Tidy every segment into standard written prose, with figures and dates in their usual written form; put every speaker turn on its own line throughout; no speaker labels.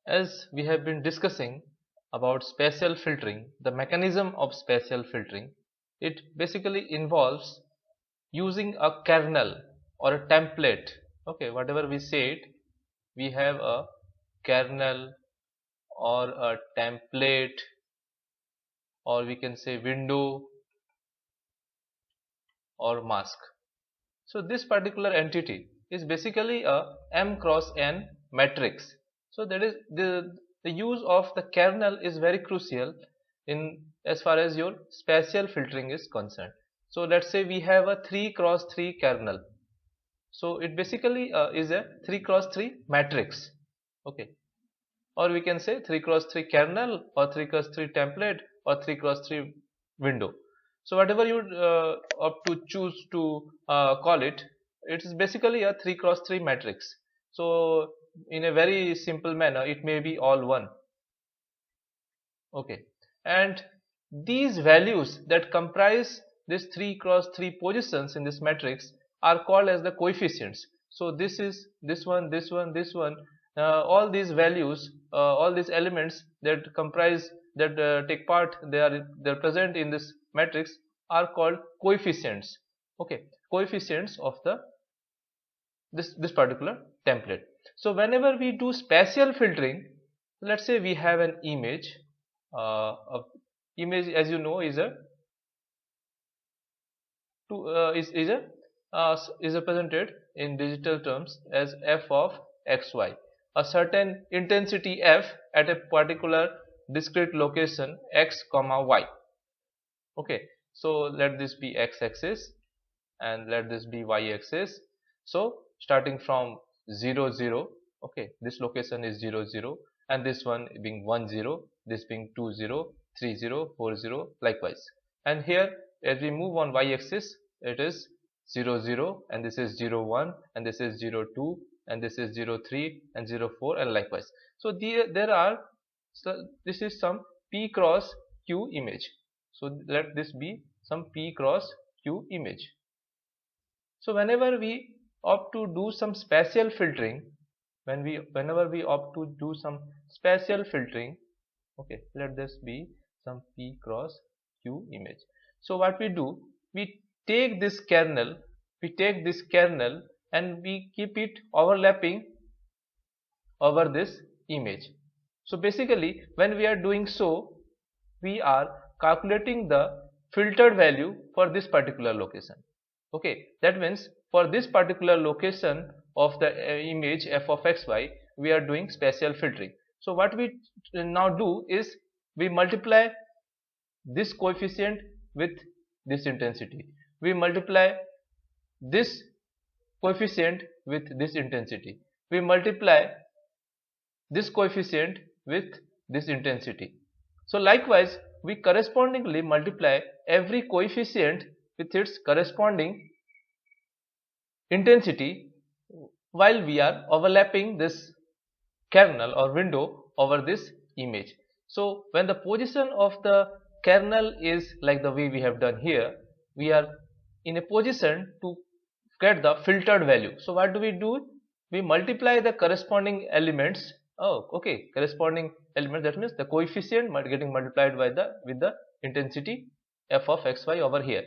As we have been discussing about spatial filtering, the mechanism of spatial filtering, it basically involves using a kernel or a template. Okay, whatever we said, we have a kernel or a template, or we can say window or mask. So this particular entity is basically a M cross N matrix. So that is the use of the kernel is very crucial in as far as your spatial filtering is concerned. So let's say we have a 3 cross 3 kernel. So it basically is a 3 cross 3 matrix. Okay, or we can say 3 cross 3 kernel or 3 cross 3 template or 3 cross 3 window. So whatever you opt to choose to call it, it is basically a 3 cross 3 matrix. So in a very simple manner, it may be all one. Okay, and these values that comprise this 3 cross 3 positions in this matrix are called as the coefficients. So this is this one, this one, this one, all these values, all these elements that comprise that take part, they're present in this matrix are called coefficients. Okay, coefficients of the this particular template. So whenever we do spatial filtering, let's say we have an image. Image, as you know, is a is represented in digital terms as f of xy, a certain intensity f at a particular discrete location x comma y. Okay, so let this be x-axis and let this be y-axis. So starting from 0 0, okay, this location is 0 0, and this one being 1 0, this being 2 0, 3 0, 4 0, likewise. And here as we move on y-axis, it is 0 0, and this is 0 1, and this is 0 2, and this is 0 3 and 0 4, and likewise. So this is some p cross q image. So let this be some p cross q image. So whenever we opt to do some spatial filtering, whenever we opt to do some spatial filtering, okay, let this be some p cross q image. So what we do, we take this kernel, and we keep it overlapping over this image. So basically when we are doing so, we are calculating the filtered value for this particular location. Okay, that means for this particular location of the image f of xy, we are doing spatial filtering. So what we now do is we multiply this coefficient with this intensity, we multiply this coefficient with this intensity, we multiply this coefficient with this intensity. So likewise we correspondingly multiply every coefficient with its corresponding intensity while we are overlapping this kernel or window over this image. So when the position of the kernel is like the way we have done here, we are in a position to get the filtered value. So what do? We multiply the corresponding elements. Oh, okay, corresponding element, that means the coefficient getting multiplied by with the intensity f of xy over here.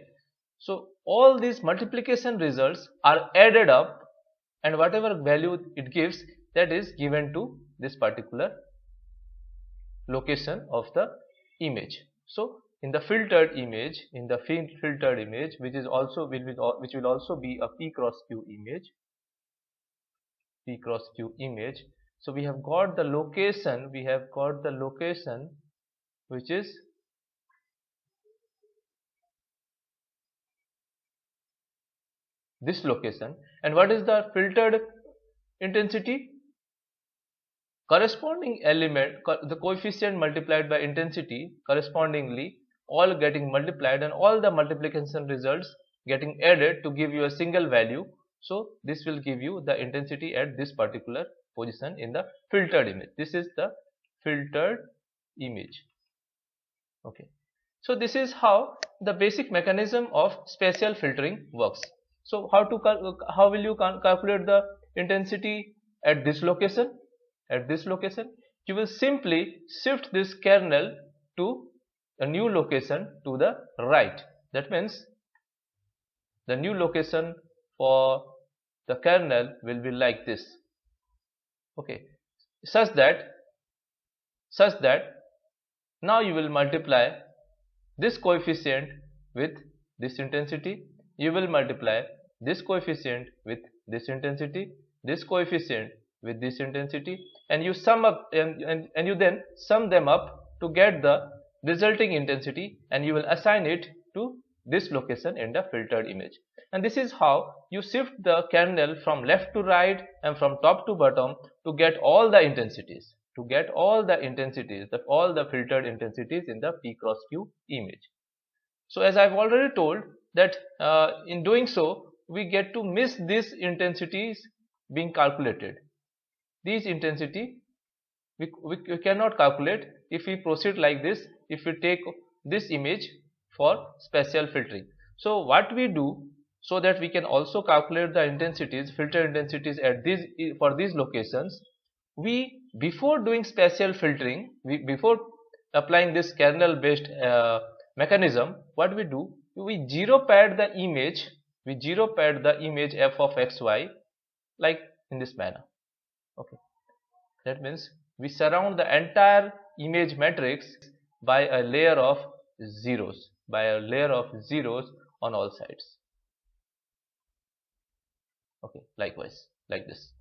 So all these multiplication results are added up, and whatever value it gives, that is given to this particular location of the image. So in the filtered image, which is also which will also be a p cross q image, so we have got the location, which is this location. And what is the filtered intensity? Corresponding element, the coefficient multiplied by intensity, correspondingly all getting multiplied, and all the multiplication results getting added to give you a single value. So this will give you the intensity at this particular position in the filtered image. This is the filtered image. Okay, so this is how the basic mechanism of spatial filtering works. So how will you calculate the intensity at this location? you will simply shift this kernel to a new location to the right. That means the new location for the kernel will be like this. Okay, such that now you will multiply this coefficient with this intensity, you will multiply this coefficient with this intensity, this coefficient with this intensity, and you sum up and you then sum them up to get the resulting intensity, and you will assign it to this location in the filtered image. And this is how you shift the kernel from left to right and from top to bottom to get all the intensities, all the filtered intensities in the P cross Q image. So as I've already told that in doing so, we get to miss these intensities being calculated. These intensity we cannot calculate if we proceed like this, if we take this image for spatial filtering. So what we do, so that we can also calculate the intensities, filter intensities at for these locations, we, before doing spatial filtering, before applying this kernel based mechanism, what we do, we zero pad the image, f of xy like in this manner. Okay, that means we surround the entire image matrix by a layer of zeros, on all sides. Okay, likewise like this.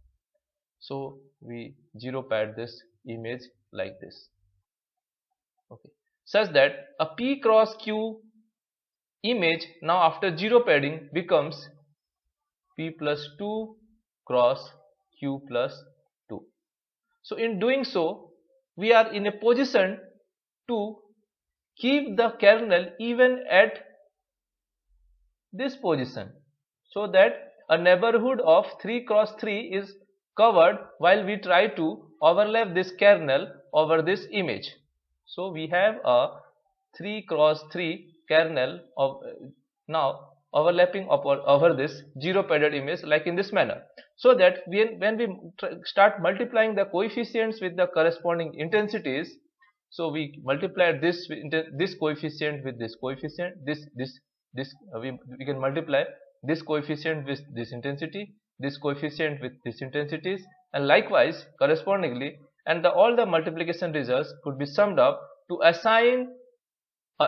So we zero pad this image like this. Okay, such that a P cross Q image now after zero padding becomes P plus 2 cross Q plus 2. So in doing so, we are in a position to keep the kernel even at this position, so that a neighborhood of 3 cross 3 is covered while we try to overlap this kernel over this image. So we have a 3 cross 3 kernel of now overlapping over this zero padded image like in this manner, so that when we start multiplying the coefficients with the corresponding intensities, so we multiply this coefficient with this coefficient, we can multiply this coefficient with this intensity, this coefficient with this intensities, and likewise correspondingly, and all the multiplication results could be summed up to assign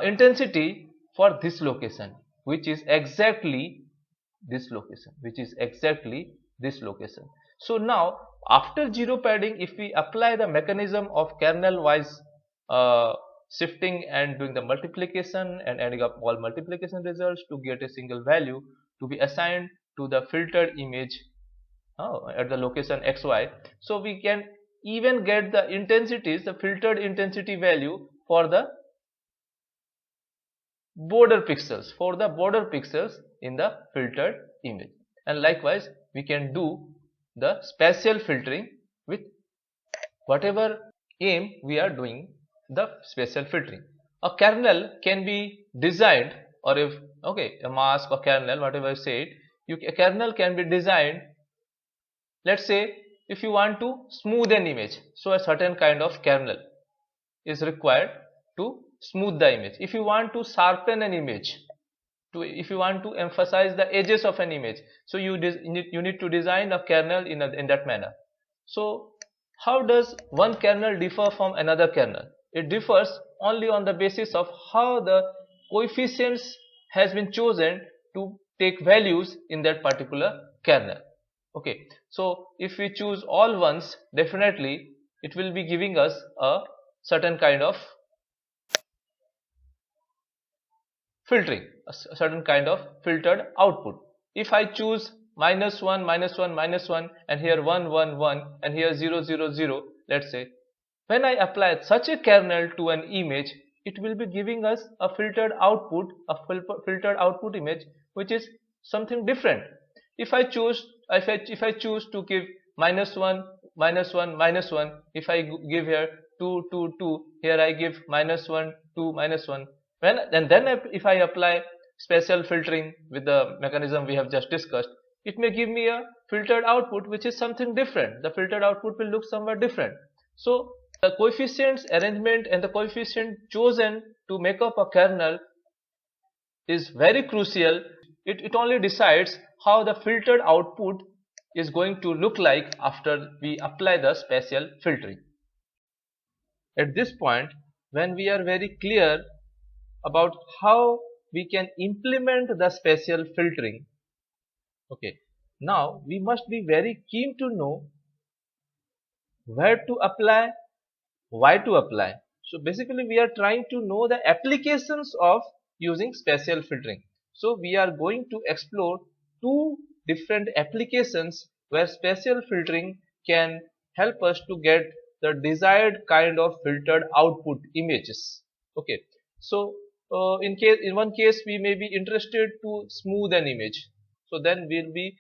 intensity for this location, which is exactly this location, So now after zero padding, if we apply the mechanism of kernel wise shifting and doing the multiplication and adding up all multiplication results to get a single value to be assigned to the filtered image at the location xy, so we can even get the intensities, the filtered intensity value for the border pixels, in the filtered image. And likewise we can do the spatial filtering with whatever aim we are doing the spatial filtering. A kernel can be designed, or if a mask or kernel, whatever I said, a kernel can be designed. Let's say if you want to smooth an image, so a certain kind of kernel is required to smooth the image. If you want to sharpen an image, if you want to emphasize the edges of an image, so you need to design a kernel in that manner. So how does one kernel differ from another kernel? It differs only on the basis of how the coefficients has been chosen to take values in that particular kernel. Okay, so if we choose all ones, definitely it will be giving us a certain kind of filtering, a certain kind of filtered output. If I choose -1, -1, -1, and here 1, 1, 1, and here 0, 0, 0, let's say, when I apply such a kernel to an image, it will be giving us a filtered output, image, which is something different. If I choose to give -1, -1, -1, if I give here 2, 2, 2, here I give -1, 2, -1. If I apply spatial filtering with the mechanism we have just discussed, it may give me a filtered output which is something different. The filtered output will look somewhat different. So The coefficients arrangement and the coefficient chosen to make up a kernel is very crucial. It only decides how the filtered output is going to look like after we apply the spatial filtering. At this point, when we are very clear about how we can implement the spatial filtering, okay, now we must be very keen to know where to apply, why to apply. So basically we are trying to know the applications of using spatial filtering. So we are going to explore two different applications where spatial filtering can help us to get the desired kind of filtered output images. Okay, so in one case we may be interested to smooth an image, so then we'll be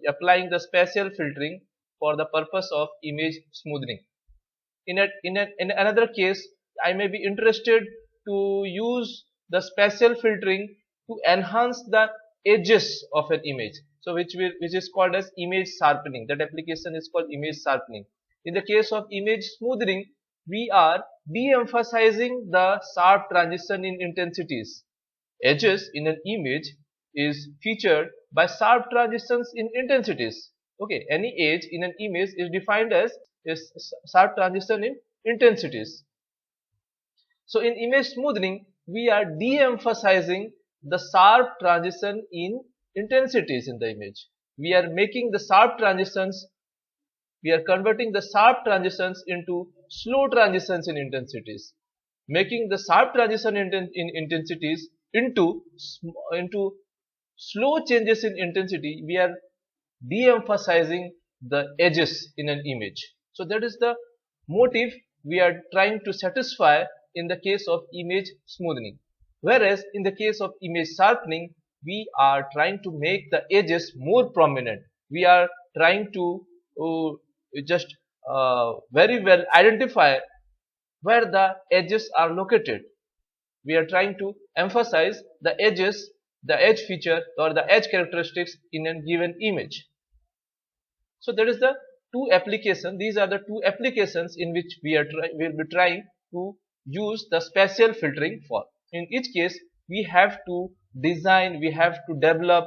applying the spatial filtering for the purpose of image smoothing. In another case, I may be interested to use the spatial filtering to enhance the edges of an image. So which is called as image sharpening. That application is called image sharpening. In the case of image smoothing, we are de-emphasizing the sharp transition in intensities. Edges in an image is featured by sharp transitions in intensities. Okay, any edge in an image is defined as sharp transition in intensities. So in image smoothing, we are de-emphasizing the sharp transition in intensities in the image. We are making the sharp transitions, we are converting the sharp transitions into slow transitions in intensities, making the sharp transition in intensities into slow changes in intensity. We are de-emphasizing the edges in an image. So that is the motive we are trying to satisfy in the case of image smoothing. Whereas in the case of image sharpening, we are trying to make the edges more prominent. We are trying to just very well identify where the edges are located. We are trying to emphasize the edges, the edge feature or the edge characteristics in a given image. So that is the two applications. These are the two applications in which we will be trying to use the spatial filtering for. In each case, we have to design, we have to develop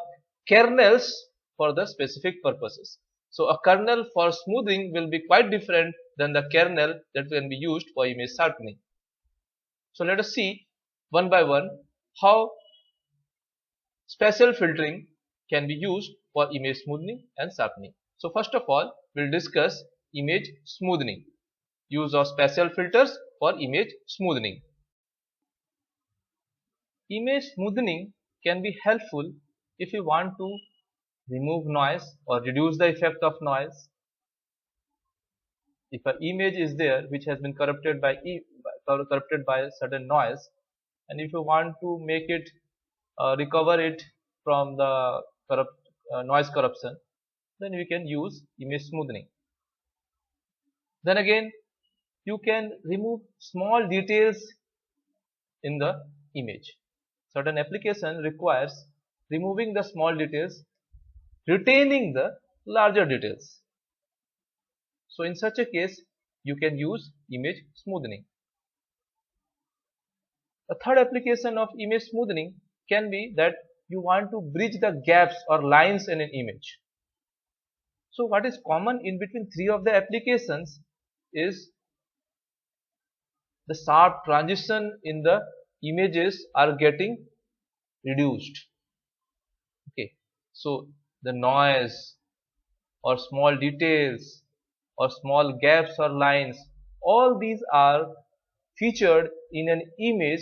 kernels for the specific purposes. So a kernel for smoothing will be quite different than the kernel that can be used for image sharpening. So let us see one by one how spatial filtering can be used for image smoothing and sharpening. So first of all, we'll discuss image smoothing, use of spatial filters for image smoothing. Image smoothing can be helpful if you want to remove noise or reduce the effect of noise. If an image is there which has been corrupted by a certain noise, and if you want to make it recover it from the noise corruption, then we can use image smoothing. Then again, you can remove small details in the image. Certain application requires removing the small details, retaining the larger details. So in such a case, you can use image smoothing. A third application of image smoothing can be that you want to bridge the gaps or lines in an image. So what is common in between three of the applications is the sharp transition in the images are getting reduced. Okay, so the noise or small details or small gaps or lines, all these are featured in an image,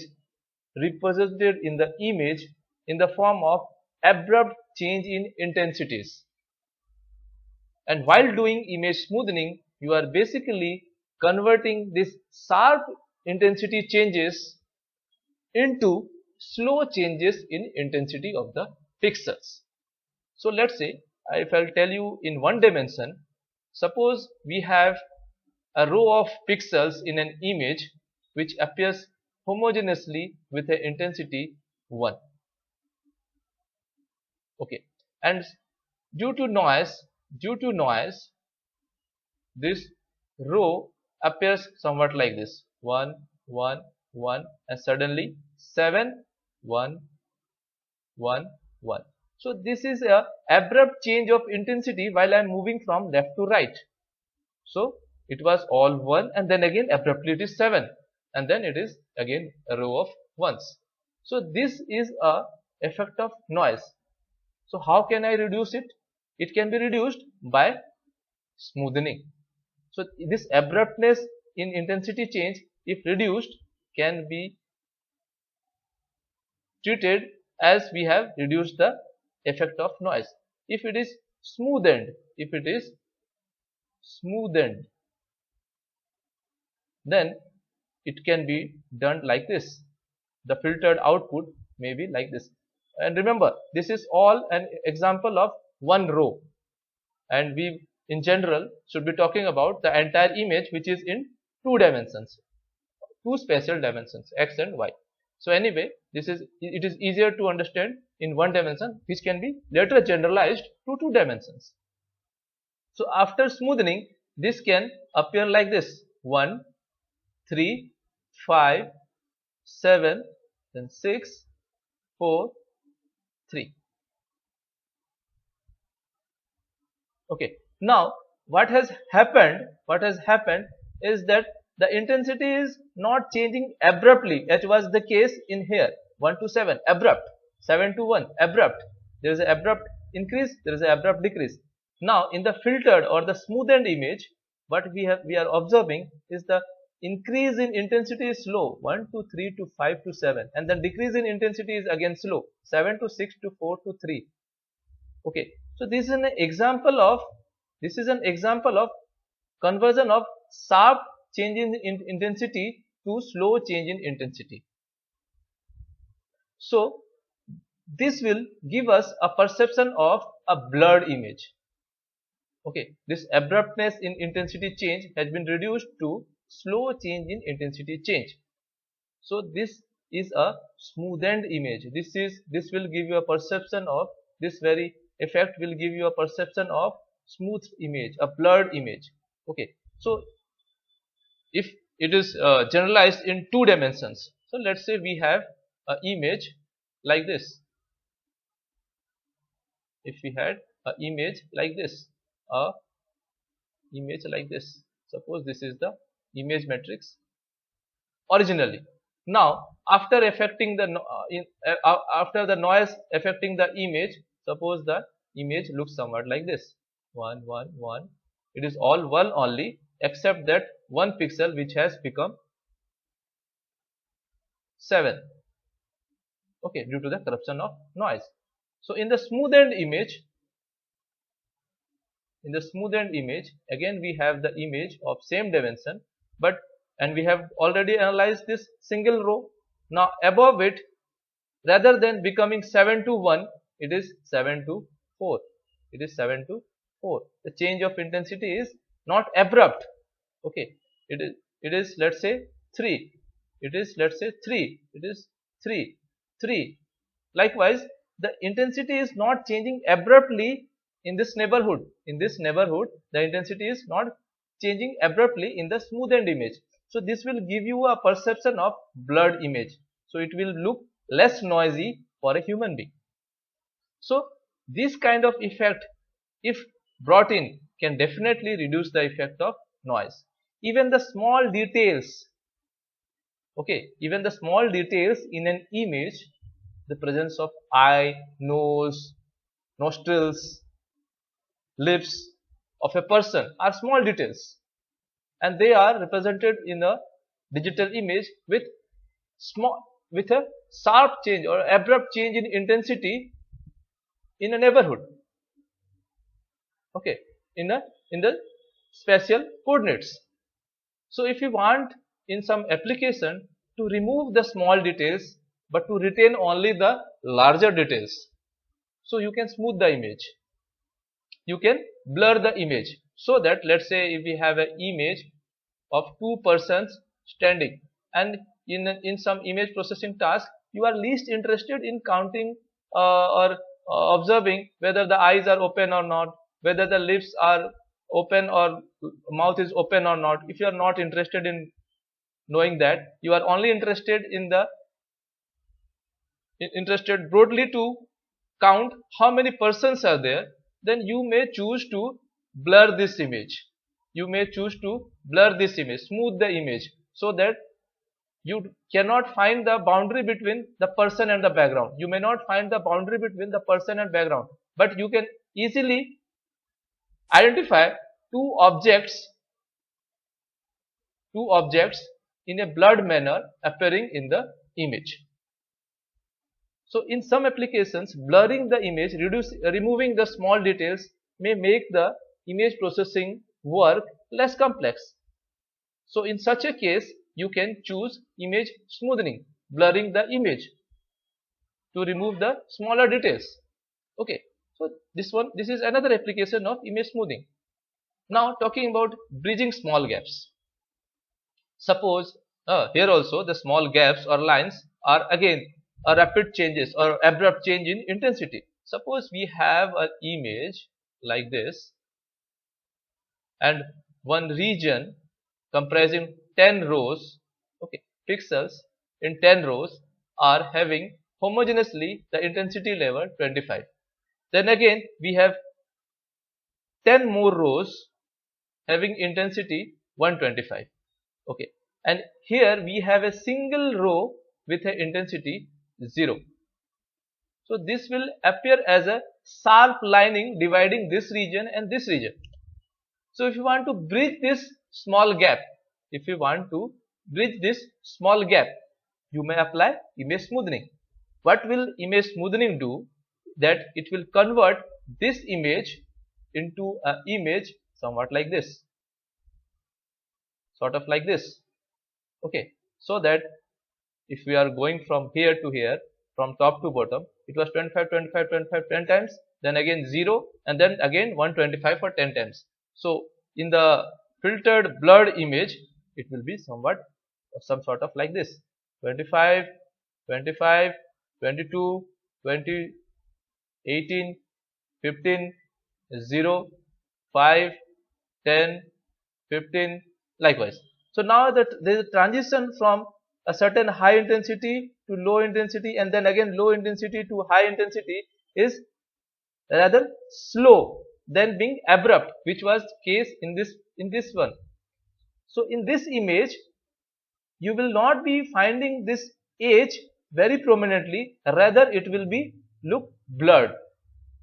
represented in the image in the form of abrupt change in intensities. And while doing image smoothing, you are basically converting these sharp intensity changes into slow changes in intensity of the pixels. So let's say if I'll tell you in one dimension, suppose we have a row of pixels in an image which appears homogeneously with an intensity 1. Okay, and due to noise, this row appears somewhat like this: 1 1 1, and suddenly 7 1 1 1. So this is a abrupt change of intensity while I am moving from left to right. So it was all 1, and then again abruptly it is 7, and then it is again a row of 1s. So this is a effect of noise. So how can I reduce it? It can be reduced by smoothing. So this abruptness in intensity change, if reduced, can be treated as we have reduced the effect of noise. If it is smoothened, then it can be done like this. The filtered output may be like this. And remember, this is all an example of one row, and we in general should be talking about the entire image, which is in two dimensions, two spatial dimensions, x and y. So anyway, it is easier to understand in one dimension, which can be later generalized to two dimensions. So after smoothing, this can appear like this: 1 3 5 7, then 6 4 3. Okay, now what has happened is that the intensity is not changing abruptly, as was the case in here. 1 to 7 abrupt, 7 to 1 abrupt. There is an abrupt increase, there is an abrupt decrease. Now in the filtered or the smoothened image, what we are observing is the increase in intensity is slow, 1 to 3 to 5 to 7, and then decrease in intensity is again slow, 7 to 6 to 4 to 3. Okay, so this is an example of conversion of sharp change in intensity to slow change in intensity. So this will give us a perception of a blurred image. Okay, this abruptness in intensity change has been reduced to slow change in intensity change. So this is a smoothened image. This will give you a perception of, this very effect will give you a perception of smooth image, a blurred image. Okay, so if it is generalized in two dimensions, so let's say we have an image like this. If we had an image like this, suppose this is the image matrix originally. Now after affecting the after the noise affecting the image, suppose the image looks somewhat like this: 1 1 1. It is all 1 only, except that one pixel which has become 7. Okay, due to the corruption of noise. So in the smoothened image, again we have the image of same dimension, and we have already analyzed this single row. Now above it, rather than becoming 7 to 1, it is 7 to 4. The change of intensity is not abrupt. Okay, it is let's say 3. It is 3. Likewise, the intensity is not changing abruptly in this neighborhood. The intensity is not changing abruptly in the smoothened image. So this will give you a perception of blurred image. So it will look less noisy for a human being. So this kind of effect, if brought in, can definitely reduce the effect of noise. Even the small details, in an image, the presence of eye, nose, nostrils, lips of a person are small details, and they are represented in a digital image with a sharp change or abrupt change in intensity in a neighborhood. Okay, in the spatial coordinates. So if you want in some application to remove the small details but to retain only the larger details, so you can smooth the image, you can blur the image, so that let's say if we have an image of two persons standing, and in some image processing task you are least interested in counting or observing whether the eyes are open or not, whether the lips are open or mouth is open or not. If you are not interested in knowing that, you are only interested in the interested broadly to count how many persons are there, then you may choose to blur this image. You may choose to blur this image, smooth the image, so that you cannot find the boundary between the person and the background. You may not find the boundary between the person and background, but you can easily identify two objects in a blurred manner appearing in the image. So in some applications, blurring the image, removing the small details may make the image processing work less complex. So in such a case, you can choose image smoothing, blurring the image to remove the smaller details. Okay, so this is another application of image smoothing. Now talking about bridging small gaps. Suppose here also the small gaps or lines are again a rapid changes or abrupt change in intensity. Suppose we have an image like this, and one region comprising 10 rows, okay, pixels in 10 rows are having homogeneously the intensity level 25. Then again we have 10 more rows having intensity 125. Okay, and here we have a single row with a intensity 0. So this will appear as a sharp lining dividing this region and this region. So if you want to bridge this small gap, you may apply image smoothing. What will image smoothing do? That it will convert this image into an image somewhat like this, sort of like this. Okay, so that if we are going from here to here, from top to bottom, it was 25, 25, 25, 10 times, then again 0, and then again 125 for 10 times. So in the filtered blurred image, it will be somewhat some sort of like this: 25, 25, 22, 20, 18, 15, 0, 5, 10, 15, likewise. So now that there is a transition from a certain high intensity to low intensity, and then again low intensity to high intensity, is rather slow than being abrupt, which was case in this one. So in this image, you will not be finding this edge very prominently, rather it will be look blurred.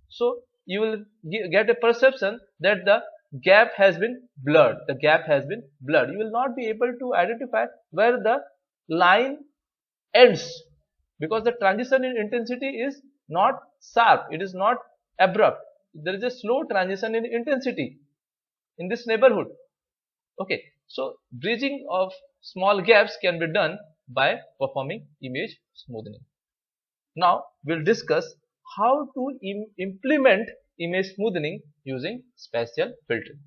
So you will get a perception that the gap has been blurred. You will not be able to identify where the line ends, because the transition in intensity is not sharp, it is not abrupt. There is a slow transition in intensity in this neighborhood. Okay, so bridging of small gaps can be done by performing image smoothing. Now we'll discuss how to implement image smoothing using spatial filtering.